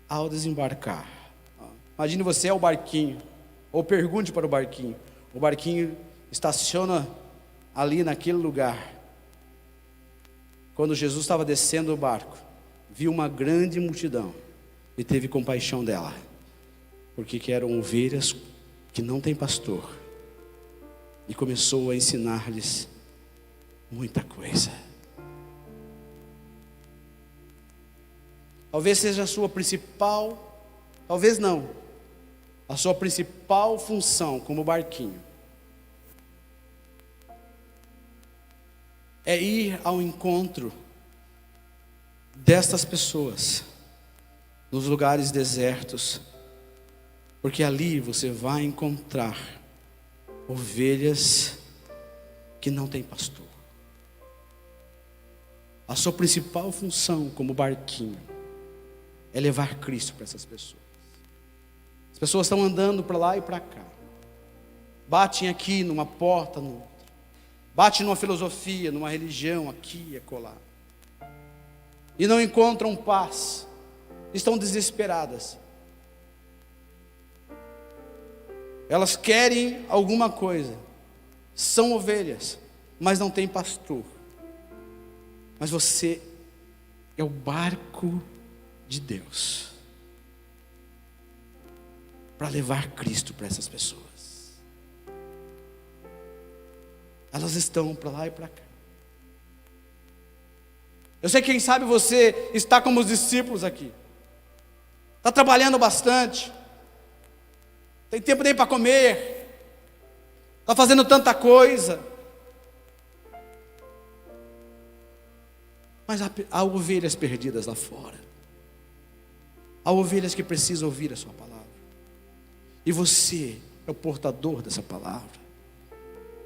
Ao desembarcar, imagine você é o barquinho, ou pergunte para o barquinho estaciona ali naquele lugar. Quando Jesus estava descendo do barco, viu uma grande multidão e teve compaixão dela, porque que eram ovelhas que não têm pastor, e começou a ensinar-lhes muita coisa. Talvez seja a sua principal, talvez não, a sua principal função como barquinho é ir ao encontro destas pessoas nos lugares desertos, porque ali você vai encontrar ovelhas que não têm pastor. A sua principal função como barquinho é levar Cristo para essas pessoas. As pessoas estão andando para lá e para cá, batem aqui numa porta, no outra, batem numa filosofia, numa religião, aqui e acolá, e não encontram paz, estão desesperadas. Elas querem alguma coisa, são ovelhas, mas não tem pastor. Mas você é o barco de Deus para levar Cristo para essas pessoas. Elas estão para lá e para cá. Eu sei que quem sabe você está como os discípulos aqui. Está trabalhando bastante. Tem tempo nem para comer. Está fazendo tanta coisa. Mas há ovelhas perdidas lá fora. Há ovelhas que precisam ouvir a sua palavra. E você é o portador dessa palavra.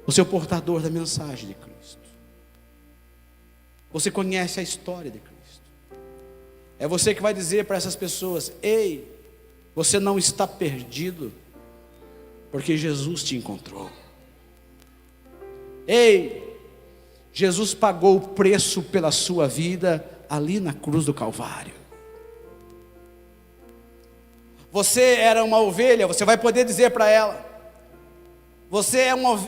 Você é o portador da mensagem de Cristo. Você conhece a história de Cristo. É você que vai dizer para essas pessoas: ei, você não está perdido, porque Jesus te encontrou. Ei, Jesus pagou o preço pela sua vida ali na cruz do Calvário. Você era uma ovelha, você vai poder dizer para ela: você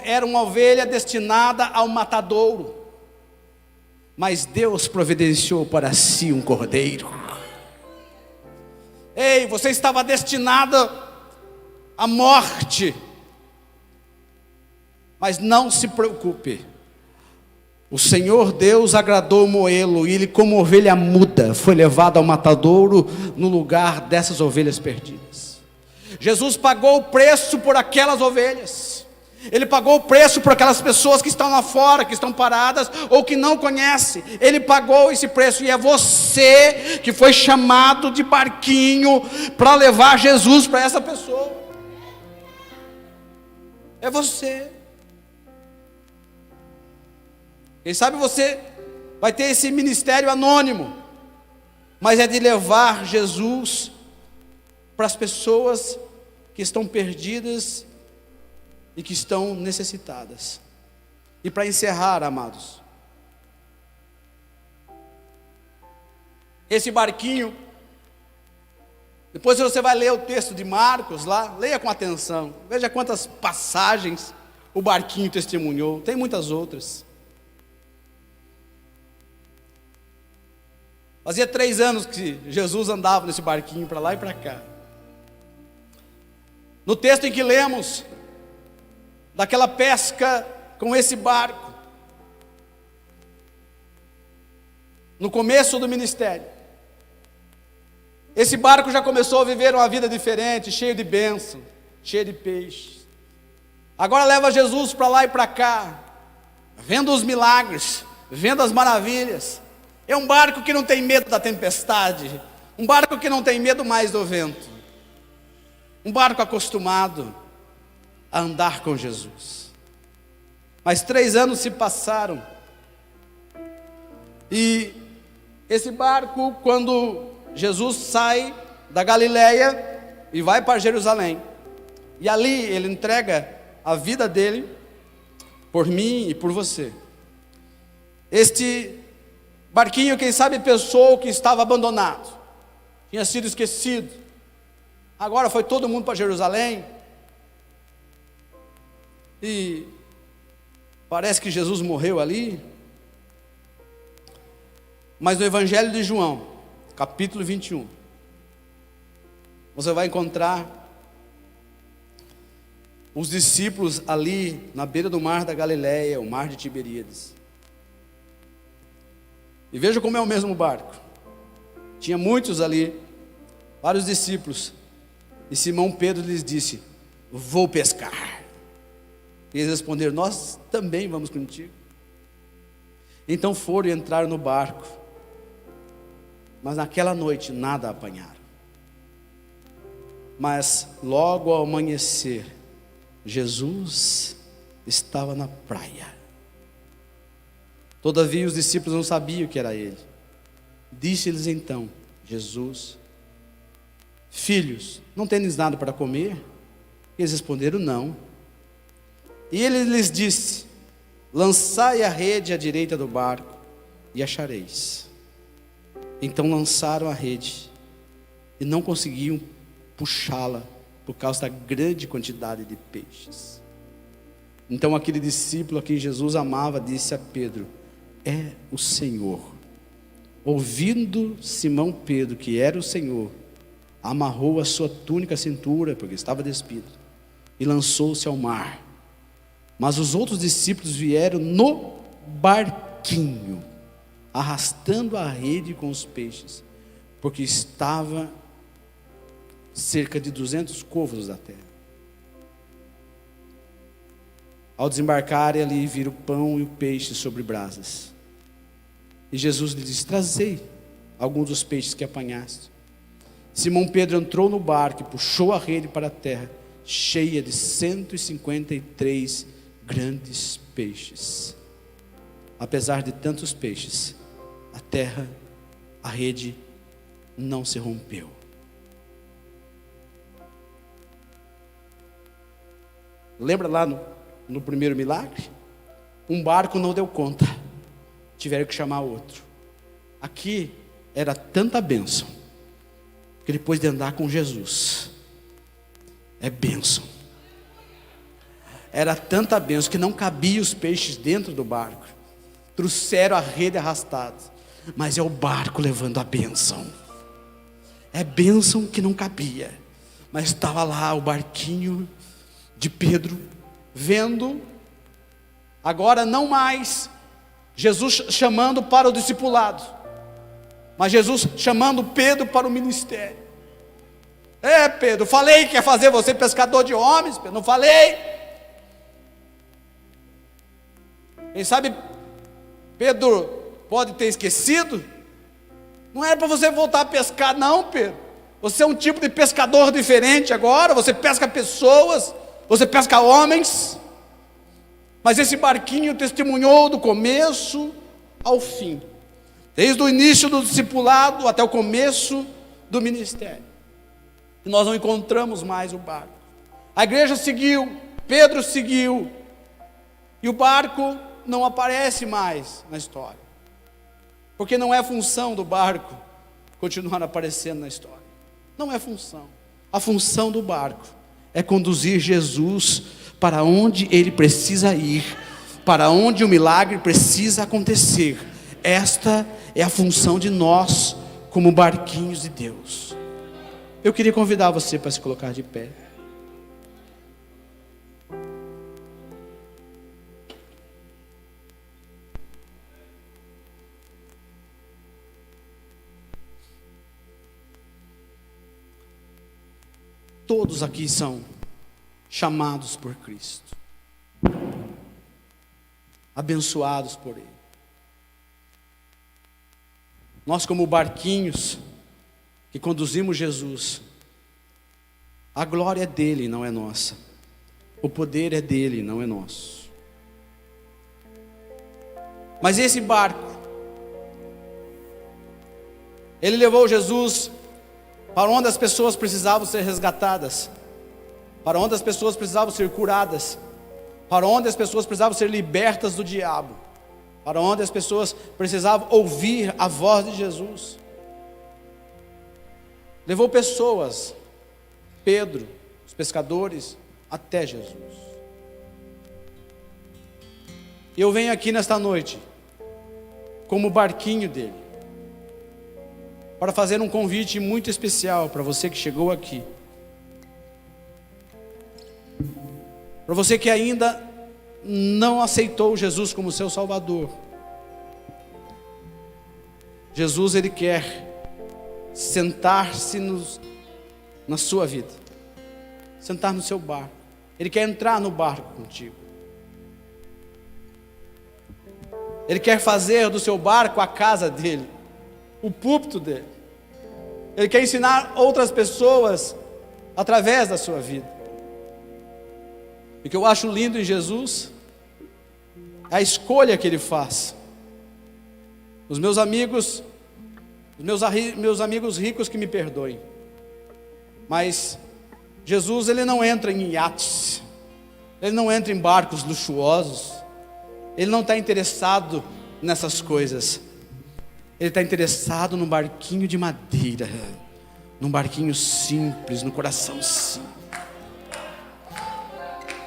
era uma ovelha destinada ao matadouro, mas Deus providenciou para si um cordeiro. Ei, você estava destinada à morte, mas não se preocupe. O Senhor Deus agradou moê-lo, e ele, como ovelha muda, foi levado ao matadouro no lugar dessas ovelhas perdidas. Jesus pagou o preço por aquelas ovelhas. Ele pagou o preço por aquelas pessoas que estão lá fora, que estão paradas ou que não conhecem. Ele pagou esse preço, e é você que foi chamado de barquinho para levar Jesus para essa pessoa. É você. Quem sabe você vai ter esse ministério anônimo, mas é de levar Jesus para as pessoas que estão perdidas e que estão necessitadas. E para encerrar, amados, esse barquinho, depois você vai ler o texto de Marcos lá, leia com atenção, veja quantas passagens o barquinho testemunhou, tem muitas outras. Fazia 3 anos que Jesus andava nesse barquinho para lá e para cá. No texto em que lemos daquela pesca com esse barco, no começo do ministério, esse barco já começou a viver uma vida diferente, cheio de bênção, cheio de peixe. Agora leva Jesus para lá e para cá, vendo os milagres, vendo as maravilhas. É um barco que não tem medo da tempestade, um barco que não tem medo mais do vento, um barco acostumado a andar com Jesus. Mas 3 anos se passaram, e esse barco, quando Jesus sai da Galileia e vai para Jerusalém, e ali ele entrega a vida dele por mim e por você. Este barquinho, quem sabe, pensou que estava abandonado, tinha sido esquecido. Agora foi todo mundo para Jerusalém, e parece que Jesus morreu ali. Mas no Evangelho de João, capítulo 21, você vai encontrar os discípulos ali na beira do mar da Galileia, o mar de Tiberíades. E veja como é o mesmo barco. Tinha muitos ali, vários discípulos. E Simão Pedro lhes disse: vou pescar. E eles responderam: nós também vamos contigo. Então foram e entraram no barco, mas naquela noite nada apanharam. Mas logo ao amanhecer, Jesus estava na praia. Todavia os discípulos não sabiam que era ele. Disse-lhes então Jesus: filhos, não tendes nada para comer? Eles responderam: não. E ele lhes disse: lançai a rede à direita do barco e achareis. Então lançaram a rede e não conseguiam puxá-la por causa da grande quantidade de peixes. Então aquele discípulo a quem Jesus amava disse a Pedro: é o Senhor. Ouvindo Simão Pedro que era o Senhor, amarrou a sua túnica à cintura, porque estava despido, e lançou-se ao mar. Mas os outros discípulos vieram no barquinho, arrastando a rede com os peixes, porque estava cerca de 200 côvados da terra. Ao desembarcarem ali, viram o pão e o peixe sobre brasas. E Jesus lhe disse: trazei alguns dos peixes que apanhaste. Simão Pedro entrou no barco e puxou a rede para a terra, cheia de 153 grandes peixes. Apesar de tantos peixes, a rede não se rompeu. Lembra lá no primeiro milagre? Um barco não deu conta, tiveram que chamar outro. Aqui era tanta bênção, que depois de andar com Jesus, é bênção. Era tanta bênção que não cabia os peixes dentro do barco. Trouxeram a rede arrastada, mas é o barco levando a bênção. É bênção que não cabia, mas estava lá o barquinho de Pedro, vendo, agora não mais Jesus chamando para o discipulado, mas Jesus chamando Pedro para o ministério. Pedro, falei que ia fazer você pescador de homens, Pedro, não falei? Quem sabe Pedro pode ter esquecido. Não é para você voltar a pescar não, Pedro. Você é um tipo de pescador diferente agora. Você pesca pessoas, você pesca homens. Mas esse barquinho testemunhou do começo ao fim, desde o início do discipulado até o começo do ministério. E nós não encontramos mais o barco. A igreja seguiu, Pedro seguiu, e o barco não aparece mais na história, porque não é função do barco continuar aparecendo na história. Não é função. A função do barco é conduzir Jesus para onde ele precisa ir, para onde o milagre precisa acontecer. Esta é a função de nós como barquinhos de Deus. Eu queria convidar você para se colocar de pé. Todos aqui são chamados por Cristo, abençoados por Ele. Nós, como barquinhos que conduzimos Jesus, a glória é dele, não é nossa. O poder é dele, não é nosso. Mas esse barco, ele levou Jesus para onde as pessoas precisavam ser resgatadas, para onde as pessoas precisavam ser curadas, para onde as pessoas precisavam ser libertas do diabo, para onde as pessoas precisavam ouvir a voz de Jesus. Levou pessoas, Pedro, os pescadores, até Jesus. E eu venho aqui nesta noite, como barquinho dele, para fazer um convite muito especial para você que chegou aqui, para você que ainda não aceitou Jesus como seu Salvador. Jesus, ele quer sentar-se na sua vida, sentar no seu barco. Ele quer entrar no barco contigo. Ele quer fazer do seu barco a casa dele, o púlpito dele. Ele quer ensinar outras pessoas através da sua vida. E o que eu acho lindo em Jesus é a escolha que ele faz. Os meus amigos ricos que me perdoem, mas Jesus, ele não entra em iates, ele não entra em barcos luxuosos, ele não está interessado nessas coisas. Ele está interessado num barquinho de madeira, num barquinho simples, no coração simples.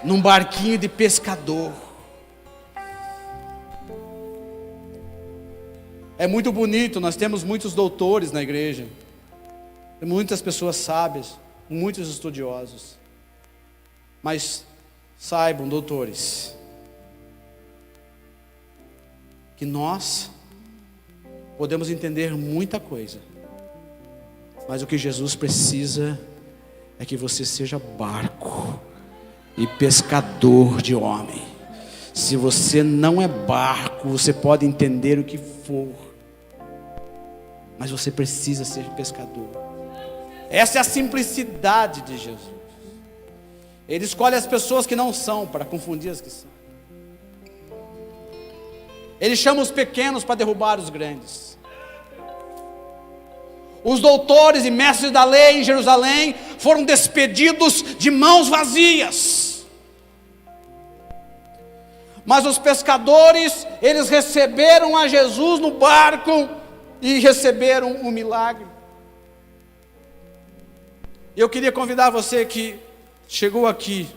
num barquinho de pescador. É muito bonito, nós temos muitos doutores na igreja, muitas pessoas sábias, muitos estudiosos. Mas saibam, doutores, que nós podemos entender muita coisa, mas o que Jesus precisa é que você seja barco e pescador de homem. Se você não é barco, você pode entender o que for, mas você precisa ser pescador. Essa é a simplicidade de Jesus. Ele escolhe as pessoas que não são para confundir as que são. Ele chama os pequenos para derrubar os grandes. Os doutores e mestres da lei em Jerusalém foram despedidos de mãos vazias. Mas os pescadores, eles receberam a Jesus no barco e receberam o milagre. Eu queria convidar você que chegou aqui,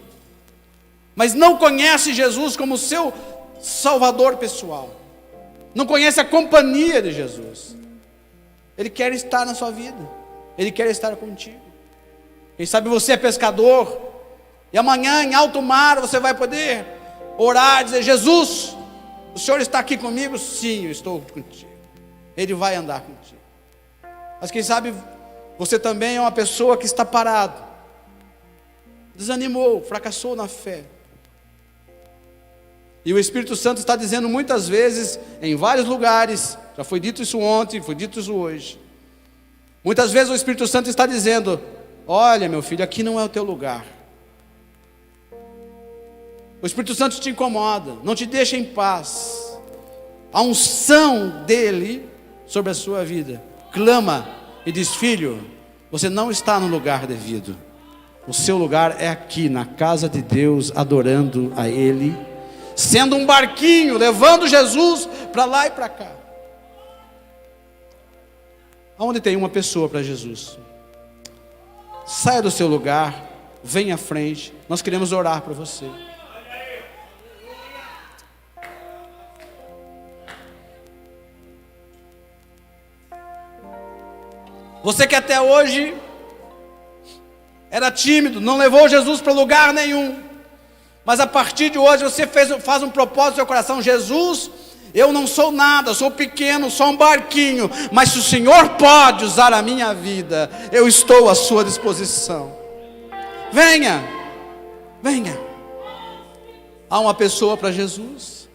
mas não conhece Jesus como seu Salvador pessoal, não conhece a companhia de Jesus. Ele quer estar na sua vida, Ele quer estar contigo. Quem sabe você é pescador, e amanhã em alto mar você vai poder orar, dizer: Jesus, o Senhor está aqui comigo? Sim, eu estou contigo. Ele vai andar contigo. Mas quem sabe você também é uma pessoa que está parado, desanimou, fracassou na fé. E o Espírito Santo está dizendo muitas vezes, em vários lugares, já foi dito isso ontem, foi dito isso hoje. Muitas vezes o Espírito Santo está dizendo: olha, meu filho, aqui não é o teu lugar. O Espírito Santo te incomoda, não te deixa em paz. A unção dele sobre a sua vida clama e diz: filho, você não está no lugar devido. O seu lugar é aqui, na casa de Deus, adorando a Ele, sendo um barquinho, levando Jesus para lá e para cá. Aonde tem uma pessoa para Jesus, saia do seu lugar, venha à frente, nós queremos orar para você. Você que até hoje era tímido, não levou Jesus para lugar nenhum, mas a partir de hoje você faz um propósito no seu coração: Jesus, eu não sou nada, sou pequeno, sou um barquinho, mas se o Senhor pode usar a minha vida, eu estou à sua disposição. Venha, venha. Há uma pessoa para Jesus?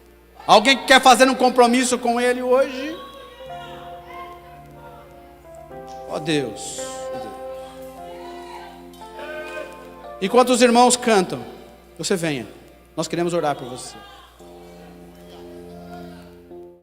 Alguém que quer fazer um compromisso com Ele hoje? Ó Deus. Enquanto os irmãos cantam, você venha, nós queremos orar por você.